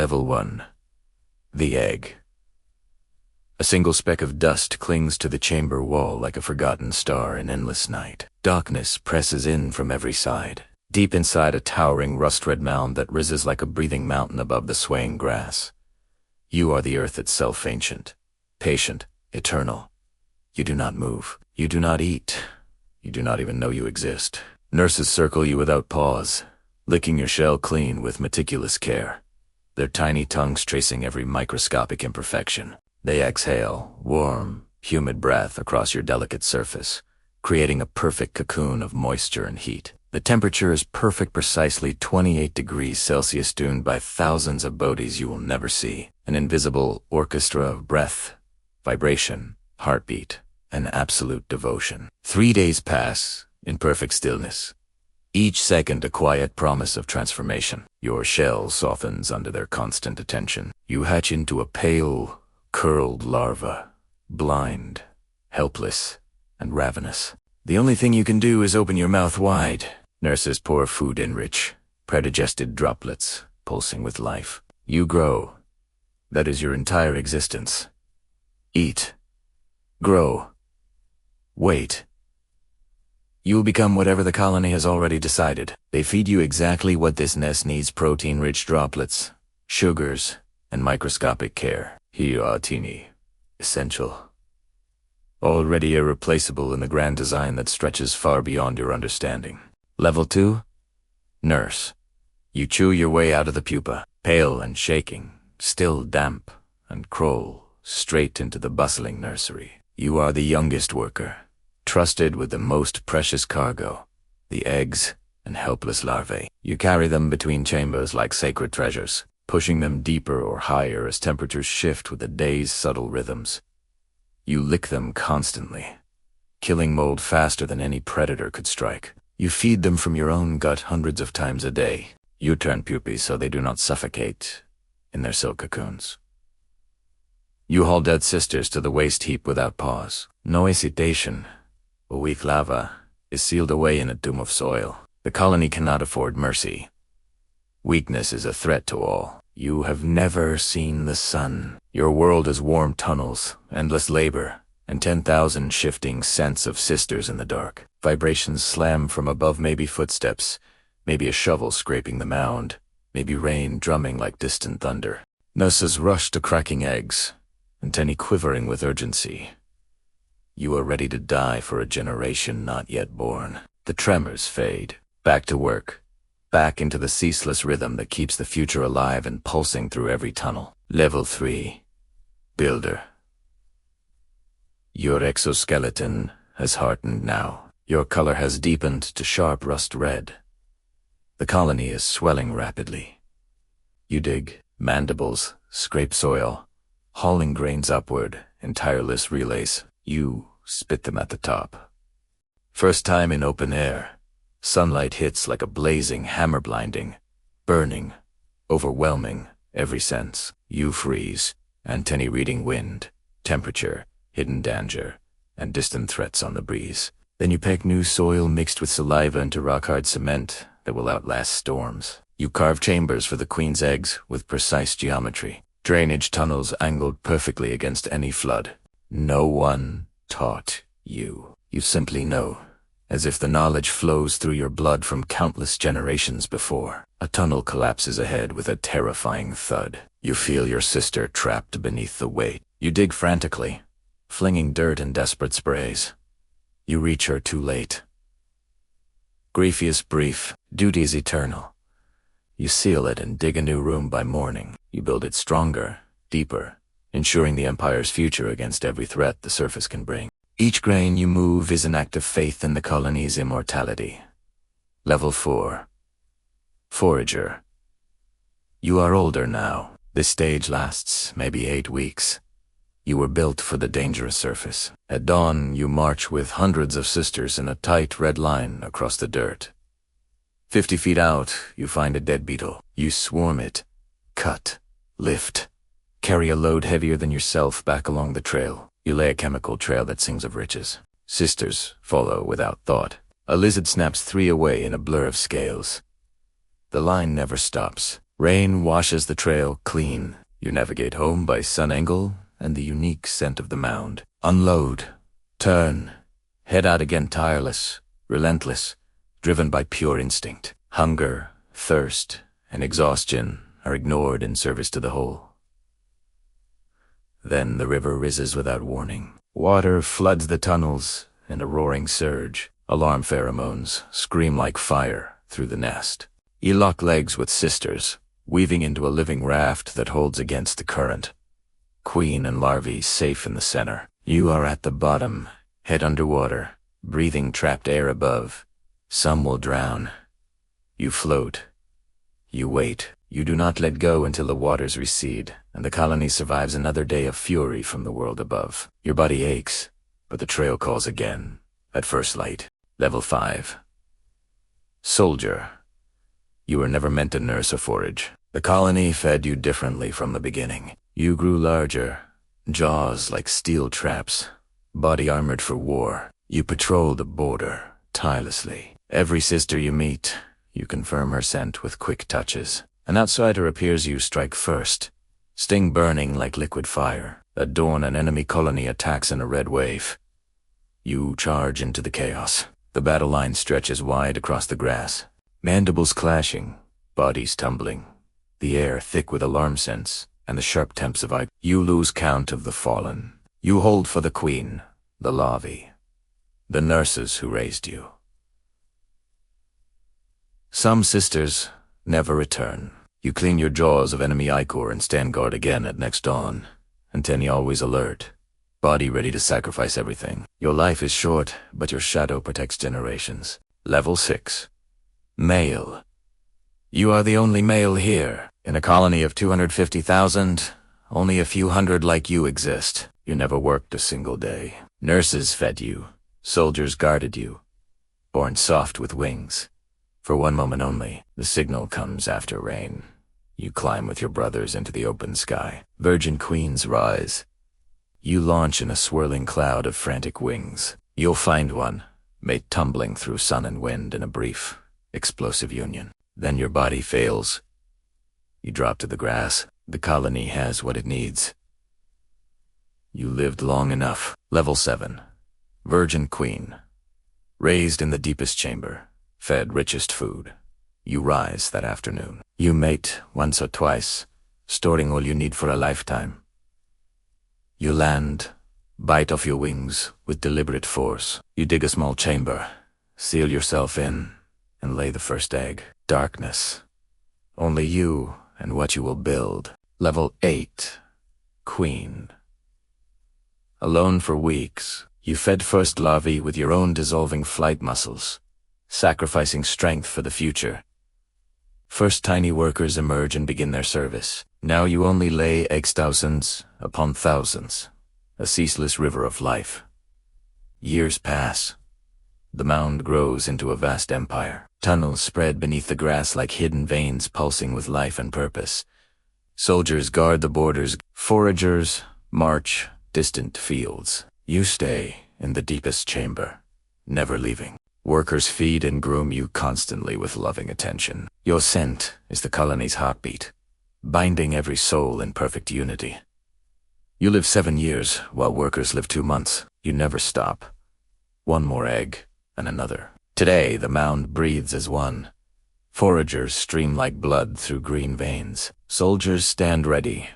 Level 1. The egg. A single speck of dust clings to the chamber wall like a forgotten star in endless night. Darkness presses in from every side, deep inside a towering rust-red mound that rises like a breathing mountain above the swaying grass. You are the earth itself, ancient, patient, eternal. You do not move. You do not eat. You do not even know you exist. Nurses circle you without pause, licking your shell clean with meticulous care, their tiny tongues tracing every microscopic imperfection. They exhale warm, humid breath across your delicate surface, creating a perfect cocoon of moisture and heat. The temperature is perfect, precisely 28 degrees Celsius, tuned by thousands of bodies you will never see. An invisible orchestra of breath, vibration, heartbeat, and absolute devotion. 3 days pass in perfect stillness, each second a quiet promise of transformation. Your shell softens under their constant attention. You hatch into a pale, curled larva, blind, helpless, and ravenous. The only thing you can do is open your mouth wide. Nurses pour food in rich, predigested droplets, pulsing with life. You grow. That is your entire existence. Eat. Grow. Wait. You will become whatever the colony has already decided. They feed you exactly what this nest needs: protein-rich droplets, sugars, and microscopic care. Here are teeny, essential. Already irreplaceable in the grand design that stretches far beyond your understanding. Level 2. Nurse. You chew your way out of the pupa, pale and shaking, still damp, and crawl straight into the bustling nursery. You are the youngest worker, trusted with the most precious cargo, the eggs and helpless larvae. You carry them between chambers like sacred treasures, pushing them deeper or higher as temperatures shift with the day's subtle rhythms. You lick them constantly, killing mold faster than any predator could strike. You feed them from your own gut hundreds of times a day. You turn pupae so they do not suffocate in their silk cocoons. You haul dead sisters to the waste heap without pause. No hesitation. A weak larva is sealed away in a tomb of soil. The colony cannot afford mercy. Weakness is a threat to all. You have never seen the sun. Your world is warm tunnels, endless labor, and 10,000 shifting scents of sisters in the dark. Vibrations slam from above, maybe footsteps, maybe a shovel scraping the mound, maybe rain drumming like distant thunder. Nurses rush to cracking eggs, antennae quivering with urgency. You are ready to die for a generation not yet born. The tremors fade. Back to work. Back into the ceaseless rhythm that keeps the future alive and pulsing through every tunnel. Level 3. Builder. Your exoskeleton has hardened now. Your color has deepened to sharp rust red. The colony is swelling rapidly. You dig. Mandibles scrape soil, hauling grains upward in tireless relays. You spit them at the top. First time in open air. Sunlight hits like a blazing hammer, blinding, burning, overwhelming every sense. You freeze, antennae reading wind, temperature, hidden danger, and distant threats on the breeze. Then you pack new soil mixed with saliva into rock-hard cement that will outlast storms. You carve chambers for the queen's eggs with precise geometry, drainage tunnels angled perfectly against any flood. No one taught you. You simply know, as if the knowledge flows through your blood from countless generations before. A tunnel collapses ahead with a terrifying thud. You feel your sister trapped beneath the weight. You dig frantically, flinging dirt and desperate sprays. You reach her too late. Grief is brief, duty is eternal. You seal it and dig a new room by morning. You build it stronger, deeper, ensuring the Empire's future against every threat the surface can bring. Each grain you move is an act of faith in the colony's immortality. Level 4. Forager. You are older now. This stage lasts maybe 8 weeks. You were built for the dangerous surface. At dawn, you march with hundreds of sisters in a tight red line across the dirt. 50 feet out, you find a dead beetle. You swarm it, cut, lift, carry a load heavier than yourself back along the trail. You lay a chemical trail that sings of riches. Sisters follow without thought. A lizard snaps 3 away in a blur of scales. The line never stops. Rain washes the trail clean. You navigate home by sun angle and the unique scent of the mound. Unload, turn, head out again tireless, relentless, driven by pure instinct. Hunger, thirst, and exhaustion are ignored in service to the whole. Then the river rises without warning. Water floods the tunnels in a roaring surge. Alarm pheromones scream like fire through the nest. You lock legs with sisters, weaving into a living raft that holds against the current. Queen and larvae safe in the center. You are at the bottom, head underwater, breathing trapped air above. Some will drown. You float. You wait. You do not let go until the waters recede, and the colony survives another day of fury from the world above. Your body aches, but the trail calls again. At first light. Level 5. Soldier. You were never meant to nurse or forage. The colony fed you differently from the beginning. You grew larger, jaws like steel traps, body armored for war. You patrol the border tirelessly. Every sister you meet, you confirm her scent with quick touches. An outsider appears, you strike first, sting burning like liquid fire. At dawn, an enemy colony attacks in a red wave. You charge into the chaos. The battle line stretches wide across the grass. Mandibles clashing, bodies tumbling, the air thick with alarm scents and the sharp temps of ice. You lose count of the fallen. You hold for the queen, the larvae, the nurses who raised you. Some sisters never return. You clean your jaws of enemy ichor and stand guard again at next dawn. Antennae always alert, body ready to sacrifice everything. Your life is short, but your shadow protects generations. Level 6. Male. You are the only male here. In a colony of 250,000, only a few hundred like you exist. You never worked a single day. Nurses fed you. Soldiers guarded you. Born soft with wings. For one moment only, the signal comes after rain. You climb with your brothers into the open sky. Virgin queens rise. You launch in a swirling cloud of frantic wings. You'll find one, made tumbling through sun and wind in a brief, explosive union. Then your body fails. You drop to the grass. The colony has what it needs. You lived long enough. Level 7. Virgin queen. Raised in the deepest chamber. Fed richest food. You rise that afternoon. You mate once or twice, storing all you need for a lifetime. You land, bite off your wings with deliberate force. You dig a small chamber, seal yourself in, and lay the first egg. Darkness. Only you and what you will build. Level 8. Queen. Alone for weeks, you fed first larvae with your own dissolving flight muscles, sacrificing strength for the future. First tiny workers emerge and begin their service. Now you only lay eggs thousands upon thousands, a ceaseless river of life. Years pass. The mound grows into a vast empire. Tunnels spread beneath the grass like hidden veins pulsing with life and purpose. Soldiers guard the borders. Foragers march distant fields. You stay in the deepest chamber, never leaving. Workers feed and groom you constantly with loving attention. Your scent is the colony's heartbeat, binding every soul in perfect unity. You live 7 years, while workers live 2 months. You never stop. One more egg, and another. Today, the mound breathes as one. Foragers stream like blood through green veins. Soldiers stand ready.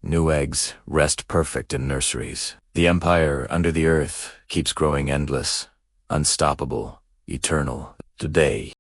New eggs rest perfect in nurseries. The empire under the earth keeps growing endless, unstoppable, eternal. Today,